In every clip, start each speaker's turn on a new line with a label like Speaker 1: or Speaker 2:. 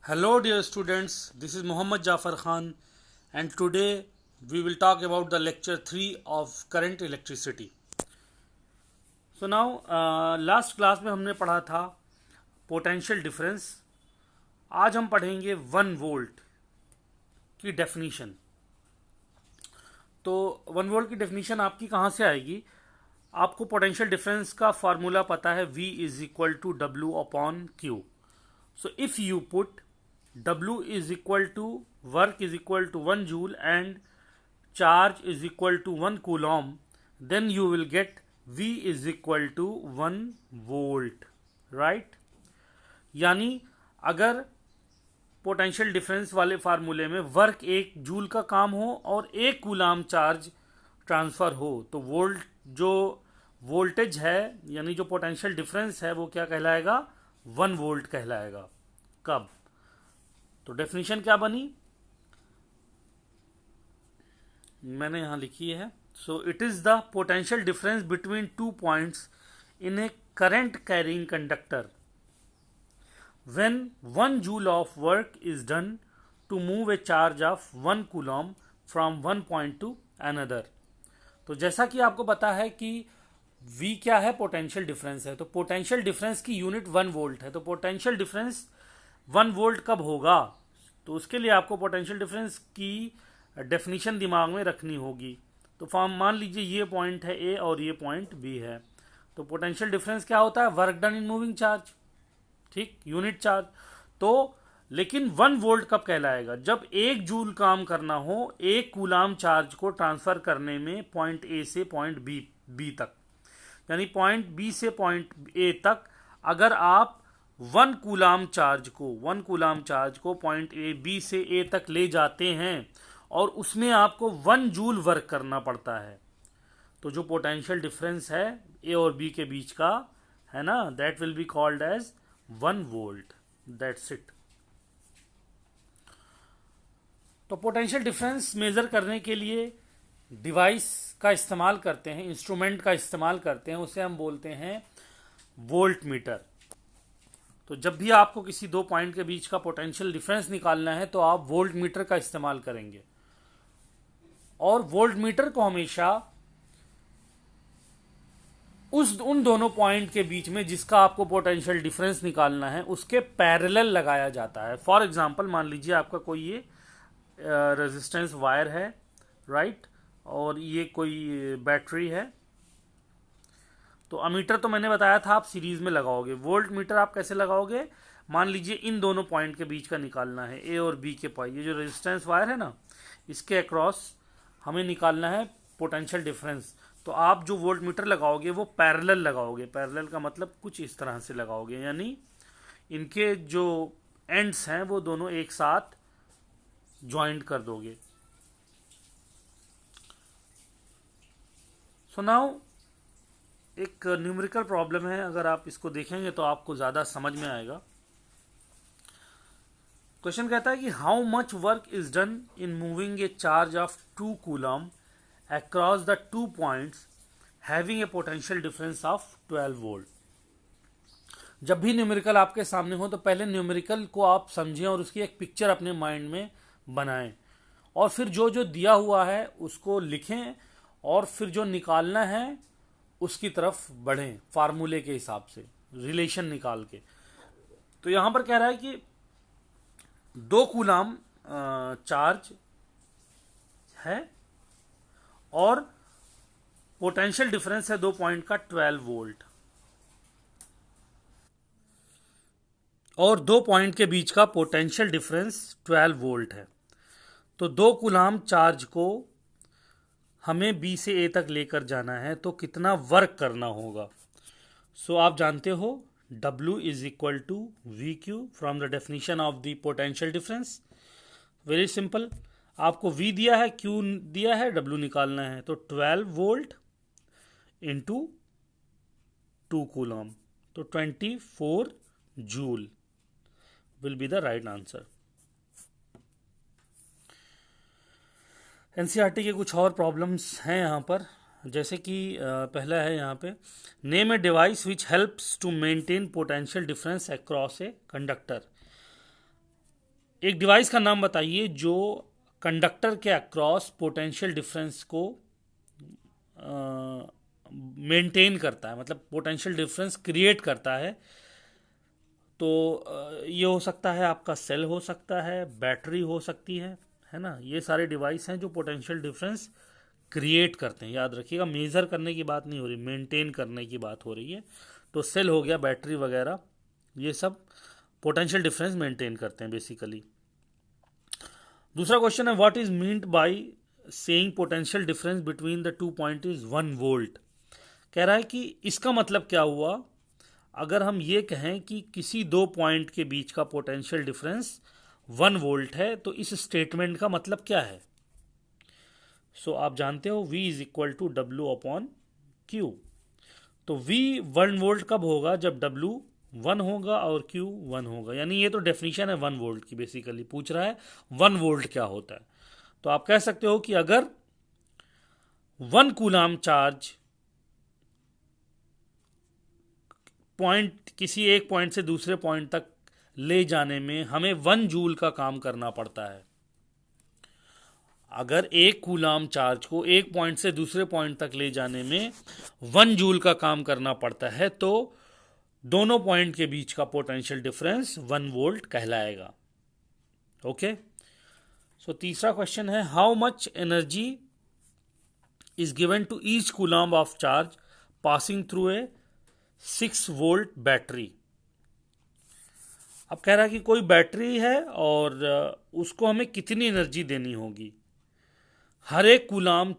Speaker 1: Hello dear students, this is Muhammad Jafar Khan and today we will talk about the lecture 3 of current electricity. So now last class में हमने पढ़ा था potential difference. आज हम पढ़ेंगे 1 volt की definition. तो 1 वोल्ट की डेफिनीशन आपकी कहाँ से आएगी? आपको पोटेंशियल डिफरेंस का फार्मूला पता है, V is equal to W upon Q. So if you put W is equal to work is equal to 1 joule and charge is equal to 1 coulomb, then you will get V is equal to 1 volt, right? यानी अगर potential difference वाले फार्मूले में work 1 joule का काम हो और 1 coulomb charge transfer हो, तो जो वोल्टेज है यानी जो पोटेंशियल डिफरेंस है वो क्या कहलाएगा? 1 वोल्ट कहलाएगा. कब? तो डेफिनेशन क्या बनी, मैंने यहां लिखी है. So it is the potential difference between 2 points in a current carrying conductor when 1 joule of work is done to move a charge of 1 coulomb from 1 point to another. तो जैसा कि आपको पता है कि V क्या है? पोटेंशियल डिफरेंस है. तो पोटेंशियल डिफरेंस की यूनिट 1 वोल्ट है. तो पोटेंशियल डिफरेंस 1 वोल्ट कब होगा? तो उसके लिए आपको पोटेंशियल डिफरेंस की डेफिनेशन दिमाग में रखनी होगी. तो फॉर्म मान लीजिए ये पॉइंट है A और ये पॉइंट B है. तो पोटेंशियल डिफरेंस क्या होता है? Work done in moving charge, ठीक, यूनिट चार्ज. तो लेकिन 1 वोल्ट कब कहलाएगा? जब 1 जूल काम करना हो 1 कूलाम चार्ज को ट्रांसफर करने में पॉइंट A से पॉइंट B तक. यानी पॉइंट B से पॉइंट A तक अगर आप 1 कूलाम चार्ज को पॉइंट B से A तक ले जाते हैं और उसमें आपको 1 जूल वर्क करना पड़ता है, तो जो पोटेंशियल डिफरेंस है A और B के बीच का है ना, that will be called as 1 volt. That's it. तो पोटेंशियल डिफरेंस मेजर करने के लिए डिवाइस का इस्तेमाल करते हैं, इंस्ट्रूमेंट का इस्तेमाल करते हैं, उसे हम बोलते हैं वोल्ट मीटर. तो जब भी आपको किसी 2 पॉइंट के बीच का पोटेंशियल डिफरेंस निकालना है तो आप वोल्ट मीटर का इस्तेमाल करेंगे. और वोल्ट मीटर को हमेशा उन दोनों पॉइंट के बीच में जिसका आपको पोटेंशियल डिफरेंस निकालना है उसके पैरेलल लगाया जाता है. फॉर एग्जांपल मान लीजिए आपका कोई ये रेजिस्टेंस वायर है, राइट, और ये कोई बैटरी है. तो अमीटर तो मैंने बताया था आप सीरीज में लगाओगे. वोल्ट मीटर आप कैसे लगाओगे? मान लीजिए इन दोनों पॉइंट के बीच का निकालना है, A और B के पॉइंट, ये जो रेजिस्टेंस वायर है ना, इसके अक्रॉस हमें निकालना है पोटेंशियल डिफरेंस. तो आप जो वोल्ट मीटर लगाओगे वो पैरेलल लगाओगे. पैरेलल का मतलब कुछ इस तरह से लगाओगे, यानी इनके जो एंड्स हैं वो दोनों एक साथ ज्वाइंट कर दोगे. सो नाउ एक न्यूमेरिकल प्रॉब्लम है, अगर आप इसको देखेंगे तो आपको ज्यादा समझ में आएगा. क्वेश्चन कहता है कि how much work is done in moving A charge of 2 coulomb across the 2 points having a potential difference of 12 volt. जब भी न्यूमेरिकल आपके सामने हो तो पहले न्यूमेरिकल को आप समझें और उसकी एक पिक्चर अपने माइंड में बनाएं, और फिर जो जो दिया हुआ है उसको लिखें और फिर जो निकालना है उसकी तरफ बढ़ें फार्मूले के हिसाब से, रिलेशन निकाल के. तो यहां पर कह रहा है कि 2 कूलाम चार्ज है और पोटेंशियल डिफरेंस है 2 पॉइंट का 12 वोल्ट, और 2 पॉइंट के बीच का पोटेंशियल डिफरेंस 12 वोल्ट है. तो 2 कूलाम चार्ज को हमें B से A तक लेकर जाना है, तो कितना वर्क करना होगा? सो आप जानते हो W is equal to V Q from the definition of the potential difference. Very simple. आपको V दिया है, Q दिया है, W निकालना है. तो 12 वोल्ट इंटू 2 कूलम, तो 24 joule will be the right answer. NCERT के कुछ और प्रॉब्लम्स हैं यहाँ पर, जैसे कि पहला है यहाँ पे, name a device which helps to maintain potential difference across a conductor. एक डिवाइस का नाम बताइए जो कंडक्टर के अक्रॉस पोटेंशियल डिफरेंस को मेंटेन करता है, मतलब पोटेंशियल डिफरेंस क्रिएट करता है। तो ये हो सकता है आपका सेल, हो सकता है बैटरी, हो सकती है ना। ये सारे डिवाइस हैं जो पोटेंशियल डिफरेंस क्रिएट करते हैं। याद रखिएगा, मेज़र करने की बात नहीं हो रही, मेंटेन करने की बात हो रही है। तो सेल हो गया, बैटरी वगैरह, ये सब पोटेंशियल डिफरेंस मेंटेन करते हैं बेसिकली। दूसरा क्वेश्चन है, what is meant by saying potential difference between the two point is 1 volt. कह रहा है कि इसका मतलब क्या हुआ अगर हम ये कहें कि किसी दो पॉइंट के बीच का पोटेंशियल डिफरेंस 1 वोल्ट है, तो इस स्टेटमेंट का मतलब क्या है। सो आप जानते हो V is equal to W upon Q. तो V 1 वोल्ट कब होगा, जब W 1 होगा और Q 1 होगा। यानी ये तो डेफिनेशन है 1 वोल्ट की, बेसिकली पूछ रहा है 1 वोल्ट क्या होता है। तो आप कह सकते हो कि अगर 1 कूलाम चार्ज पॉइंट, किसी एक पॉइंट से दूसरे पॉइंट तक ले जाने में हमें 1 जूल का काम करना पड़ता है। अगर एक कूलाम चार्ज को एक पॉइंट से दूसरे पॉइंट तक ले जाने में 1 जूल का काम करना पड़ता है, तो दोनों पॉइंट के बीच का पोटेंशियल डिफरेंस 1 वोल्ट कहलाएगा। ओके। सो तीसरा क्वेश्चन है, how much energy is given to each coulomb of charge passing through a 6 volt battery. अब कह रहा है कि कोई बैटरी है और उसको हमें कितनी एनर्जी देनी होगी। हर एक कूलाम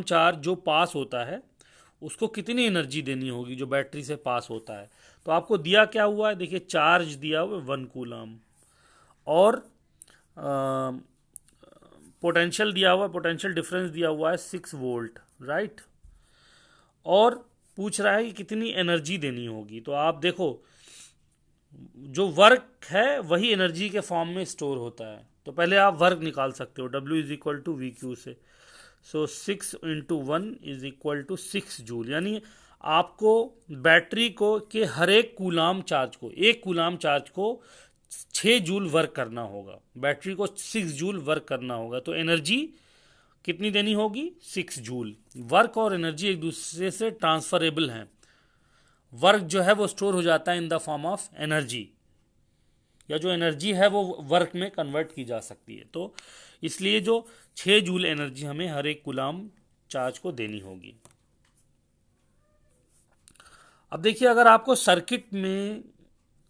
Speaker 1: चार्ज जो पास होता है उसको कितनी एनर्जी देनी होगी जो बैटरी से पास होता है। तो आपको दिया क्या हुआ है, देखिए चार्ज दिया हुआ है 1 कूलाम और पोटेंशियल दिया हुआ है, पोटेंशियल डिफरेंस दिया हुआ है 6 वोल्ट, राइट। और पूछ रहा है कि कितनी एनर्जी देनी होगी। तो आप देखो, जो वर्क है वही एनर्जी के फॉर्म में स्टोर होता है। तो पहले आप वर्क निकाल सकते हो, W is equal to V Q से। So 6 into 1 is equal to 6 joule. यानी आपको बैटरी को के हर एक कूलाम चार्ज को, एक कूलाम चार्ज को 6 जूल वर्क करना होगा, बैटरी को 6 जूल वर्क करना होगा। तो एनर्जी कितनी देनी होगी, 6 जूल। वर्क और एनर्जी एक दूसरे से ट्रांसफरेबल हैं। वर्क जो है वो स्टोर हो जाता है in the form of energy, या जो एनर्जी है वो वर्क में कन्वर्ट की जा सकती है। तो इसलिए जो 6 जूल एनर्जी हमें हर एक कूलाम चार्ज को देनी होगी। अब देखिए, अगर आपको सर्किट में,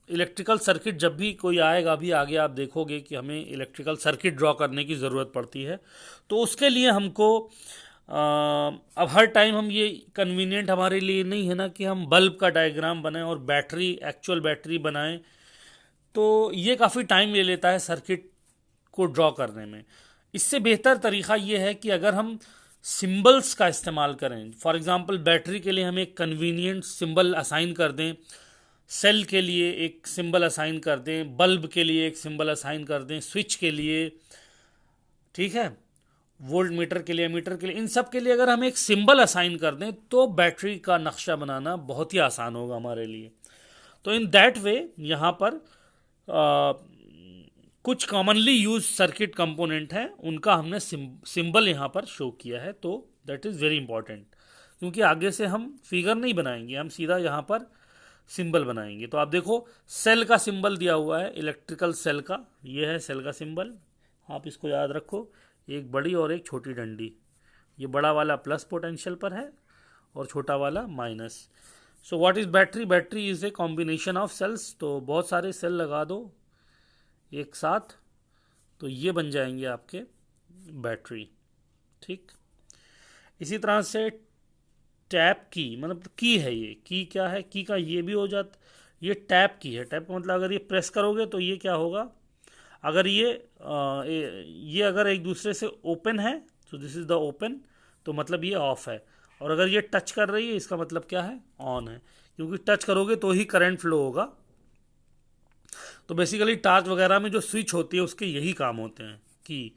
Speaker 1: इलेक्ट्रिकल सर्किट जब भी कोई आएगा, अभी आगे आप देखोगे कि हमें इलेक्ट्रिकल सर्किट ड्रॉ करने की ज़रूरत पड़ती है। तो उसके लिए हमको अब हर टाइम हम ये कन्वीनियंट हमारे लिए नहीं है ना कि हम बल्ब का डायग्राम बनाएं और बैटरी, एक्चुअल बैटरी बनाएं। तो ये काफ़ी टाइम ले लेता है सर्किट को ड्रॉ करने में। इससे बेहतर तरीका ये है कि अगर हम सिंबल्स का इस्तेमाल करें, फॉर एग्जांपल बैटरी के लिए हम एक कन्वीनियंट सिंबल असाइन कर दें, सेल के लिए एक सिंबल असाइन कर दें, बल्ब के लिए एक सिंबल असाइन कर दें, स्विच के लिए, ठीक है, वोल्ट मीटर के लिए, मीटर के लिए, इन सब के लिए अगर हम एक सिंबल असाइन कर दें तो बैटरी का नक्शा बनाना बहुत ही आसान होगा हमारे लिए। तो इन दैट वे यहाँ पर कुछ कॉमनली यूज सर्किट कंपोनेंट हैं, उनका हमने सिंबल यहाँ पर शो किया है। तो दैट इज़ वेरी इंपॉर्टेंट, क्योंकि आगे से हम फिगर नहीं बनाएंगे, हम सीधा यहाँ पर सिंबल बनाएंगे। तो आप देखो, सेल का सिंबल दिया हुआ है, इलेक्ट्रिकल सेल का, ये है सेल का सिंबल। आप इसको याद रखो, एक बड़ी और एक छोटी डंडी। ये बड़ा वाला प्लस पोटेंशियल पर है और छोटा वाला minus. So what is battery, battery is a combination of cells. तो बहुत सारे सेल लगा दो एक साथ, तो ये बन जाएंगे आपके बैटरी, ठीक। इसी तरह से टैप की, मतलब की है, ये की क्या है, की का ये भी हो जाता, ये टैप की है। टैप का मतलब अगर ये प्रेस करोगे तो ये क्या होगा, अगर ये अगर एक दूसरे से ओपन है तो दिस इज द ओपन, तो मतलब ये ऑफ है। और अगर ये टच कर रही है इसका मतलब क्या है, ऑन है, क्योंकि टच करोगे तो ही करंट फ्लो होगा। तो बेसिकली टॉर्च वगैरह में जो स्विच होती है उसके यही काम होते हैं कि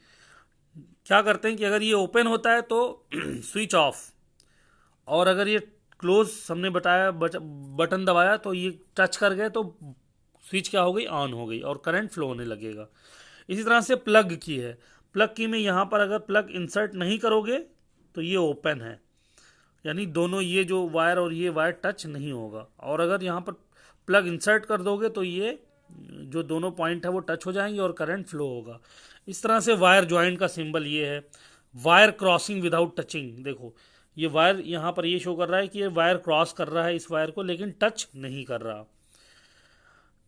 Speaker 1: क्या करते हैं कि अगर ये ओपन होता है तो स्विच ऑफ, और अगर ये क्लोज हमने बताया बटन दबाया तो ये टच कर गए तो स्विच क्या हो गई, ऑन हो गई और करंट फ्लो होने लगेगा। इसी तरह से प्लग की है, प्लग की में यहाँ पर अगर प्लग इंसर्ट नहीं करोगे तो ये ओपन है, यानी दोनों ये जो वायर और ये वायर टच नहीं होगा, और अगर यहाँ पर प्लग इंसर्ट कर दोगे तो ये जो दोनों पॉइंट है वो टच हो जाएंगे और करंट फ्लो होगा। इस तरह से वायर ज्वाइंट का सिंबल ये है। वायर क्रॉसिंग विदाउट टचिंग, देखो ये वायर यहाँ पर ये शो कर रहा है कि ये वायर क्रॉस कर रहा है इस वायर को, लेकिन टच नहीं कर रहा।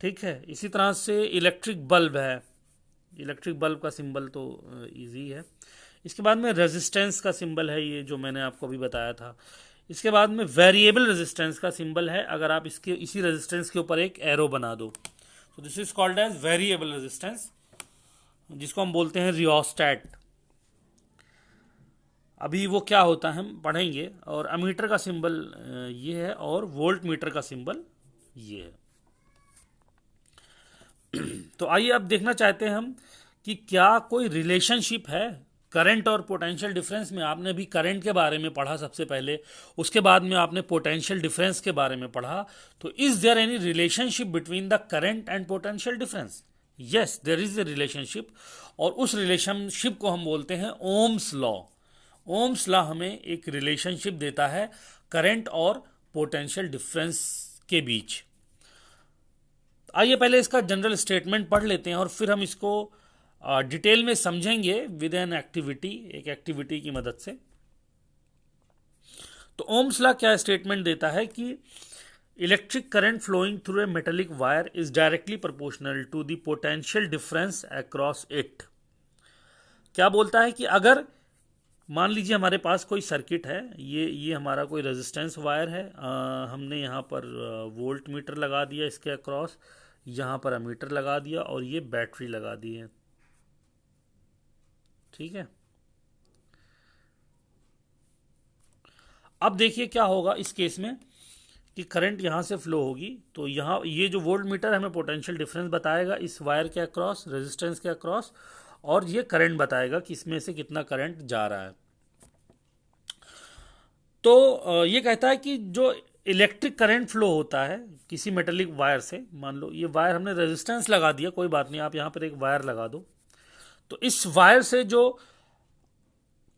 Speaker 1: ठीक है, इसी तरह से इलेक्ट्रिक बल्ब है, इलेक्ट्रिक बल्ब का सिंबल तो इजी है। इसके बाद में रेजिस्टेंस का सिंबल है, ये जो मैंने आपको अभी बताया था। इसके बाद में वेरिएबल रेजिस्टेंस का सिंबल है, अगर आप इसके इसी रेजिस्टेंस के ऊपर एक एरो बना दो तो this is called as variable resistance, जिसको हम बोलते हैं रियोस्टैट। अभी वो क्या होता है हम पढ़ेंगे। और अमीटर का सिंबल ये है और वोल्ट मीटर का सिंबल ये है। तो आइए अब देखना चाहते हैं हम कि क्या कोई रिलेशनशिप है करंट और पोटेंशियल डिफरेंस में। आपने भी करंट के बारे में पढ़ा सबसे पहले, उसके बाद में आपने पोटेंशियल डिफरेंस के बारे में पढ़ा। तो is there any relationship between the current and potential difference? Yes, there is a relationship, और उस रिलेशनशिप को हम बोलते हैं ओम्स लॉ। ओम्स लॉ हमें एक रिलेशनशिप देता है करंट और पोटेंशियल डिफरेंस के बीच। आइए पहले इसका जनरल स्टेटमेंट पढ़ लेते हैं और फिर हम इसको डिटेल में समझेंगे विद एन एक्टिविटी, एक एक्टिविटी की मदद से। तो ओम्स लॉ क्या स्टेटमेंट देता है कि electric current flowing through a metallic wire is directly proportional to the potential difference across it. क्या बोलता है कि अगर मान लीजिए हमारे पास कोई सर्किट है, ये हमारा कोई रेजिस्टेंस वायर है, हमने यहाँ पर वोल्ट मीटर लगा दिया इसके अक्रॉस, यहाँ पर अमीटर लगा दिया और ये बैटरी लगा दी है। ठीक है, अब देखिए क्या होगा इस केस में कि करंट यहाँ से फ्लो होगी, तो यहाँ ये जो वोल्ट मीटर हमें पोटेंशियल डिफरेंस बताएगा इस वायर के अक्रॉस, रेजिस्टेंस के अक्रॉस, और ये करंट बताएगा कि इसमें से कितना करंट जा रहा है। तो ये कहता है कि जो इलेक्ट्रिक करंट फ्लो होता है किसी मेटेलिक वायर से, मान लो ये वायर हमने रेजिस्टेंस लगा दिया, कोई बात नहीं, आप यहाँ पर एक वायर लगा दो, तो इस वायर से जो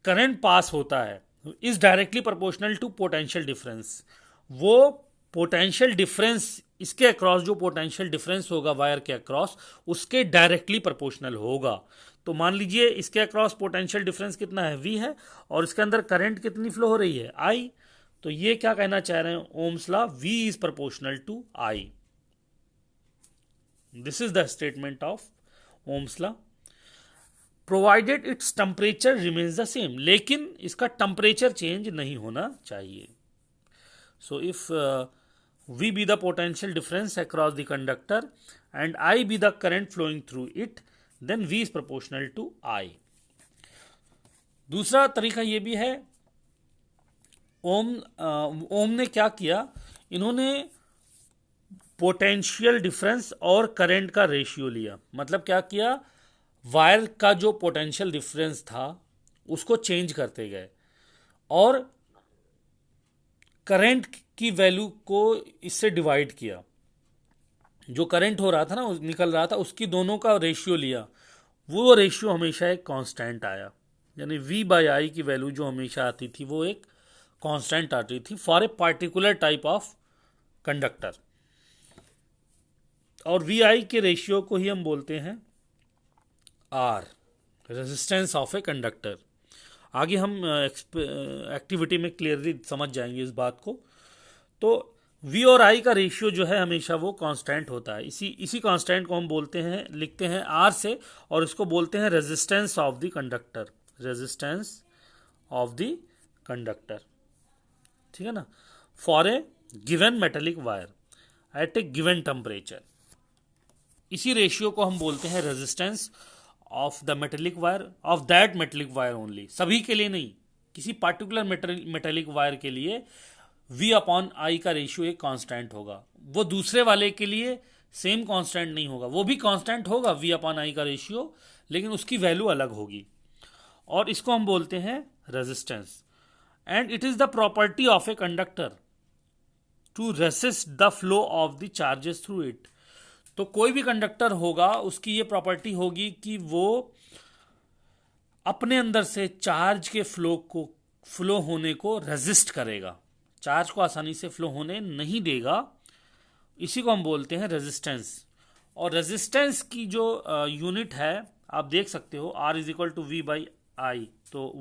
Speaker 1: करंट पास होता है is directly proportional to potential difference. वो पोटेंशियल डिफरेंस इसके अक्रॉस, जो पोटेंशियल डिफरेंस होगा वायर के अक्रॉस, उसके डायरेक्टली प्रोपोर्शनल होगा। तो मान लीजिए इसके अक्रॉस पोटेंशियल डिफरेंस कितना है, V है, और इसके अंदर करंट कितनी फ्लो हो रही है, I। तो ये क्या कहना चाह रहे हैं Ohm's law, V is proportional to I। This is the statement of Ohm's law, provided it's temperature remains the same, लेकिन इसका टेम्परेचर चेंज नहीं होना चाहिए। So if V be the potential difference across the conductor and I be the current flowing through it, then V is proportional to I। दूसरा तरीका ये भी है, ओम ने क्या किया, इन्होंने पोटेंशियल डिफरेंस और करंट का रेशियो लिया। मतलब क्या किया, वायर का जो पोटेंशियल डिफरेंस था उसको चेंज करते गए और करंट की वैल्यू को इससे डिवाइड किया। जो करंट हो रहा था ना, निकल रहा था, उसकी दोनों का रेशियो लिया, वो रेशियो हमेशा एक कांस्टेंट आया, यानी V बाई आई की वैल्यू जो हमेशा आती थी वो एक कांस्टेंट आती थी for a particular type of conductor. और वी आई के रेशियो को ही हम बोलते हैं R, resistance of a conductor. आगे हम एक्टिविटी में क्लियरली समझ जाएंगे इस बात को। तो V और I का रेशियो जो है हमेशा वो कांस्टेंट होता है। इसी कांस्टेंट को हम बोलते हैं, लिखते हैं R से, और इसको बोलते हैं resistance of the conductor, resistance of the conductor. ठीक है ना, for a given metallic wire eight A given temperature. इसी रेशियो को हम बोलते हैं resistance of the metallic wire, of that metallic wire only, सभी के लिए नहीं, किसी पार्टिकुलर मेटेलिक वायर के लिए V अपॉन I का रेशियो एक कांस्टेंट होगा। वो दूसरे वाले के लिए सेम कांस्टेंट नहीं होगा, वो भी कांस्टेंट होगा V अपॉन I का रेशियो, लेकिन उसकी वैल्यू अलग होगी, और इसको हम बोलते हैं resistance. And it is the property of a conductor to resist the flow of the charges through it. तो कोई भी कंडक्टर होगा उसकी ये प्रॉपर्टी होगी कि वो अपने अंदर से चार्ज के फ्लो होने को रेजिस्ट करेगा, चार्ज को आसानी से फ्लो होने नहीं देगा। इसी को हम बोलते हैं रेजिस्टेंस। और रेजिस्टेंस की जो यूनिट है आप देख सकते हो, R is equal to V by I, तो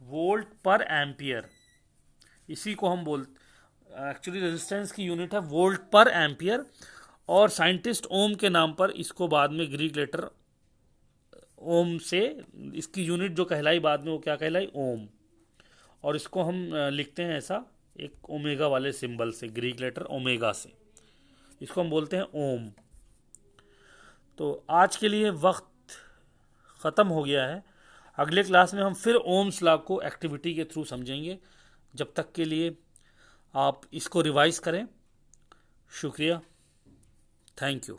Speaker 1: वोल्ट पर एम्पियर। इसी को हम एक्चुअली रेजिस्टेंस की यूनिट है वोल्ट पर एम्पियर, और साइंटिस्ट ओम के नाम पर इसको बाद में ग्रीक लेटर ओम से इसकी यूनिट जो कहलाई बाद में वो क्या कहलाई, ओम। और इसको हम लिखते हैं ऐसा एक ओमेगा वाले सिंबल से, ग्रीक लेटर ओमेगा से, इसको हम बोलते हैं ओम। तो आज के लिए वक्त ख़त्म हो गया है। अगले क्लास में हम फिर ओम्स लॉ को एक्टिविटी के थ्रू समझेंगे। जब तक के लिए आप इसको रिवाइज करें। शुक्रिया, थैंक यू।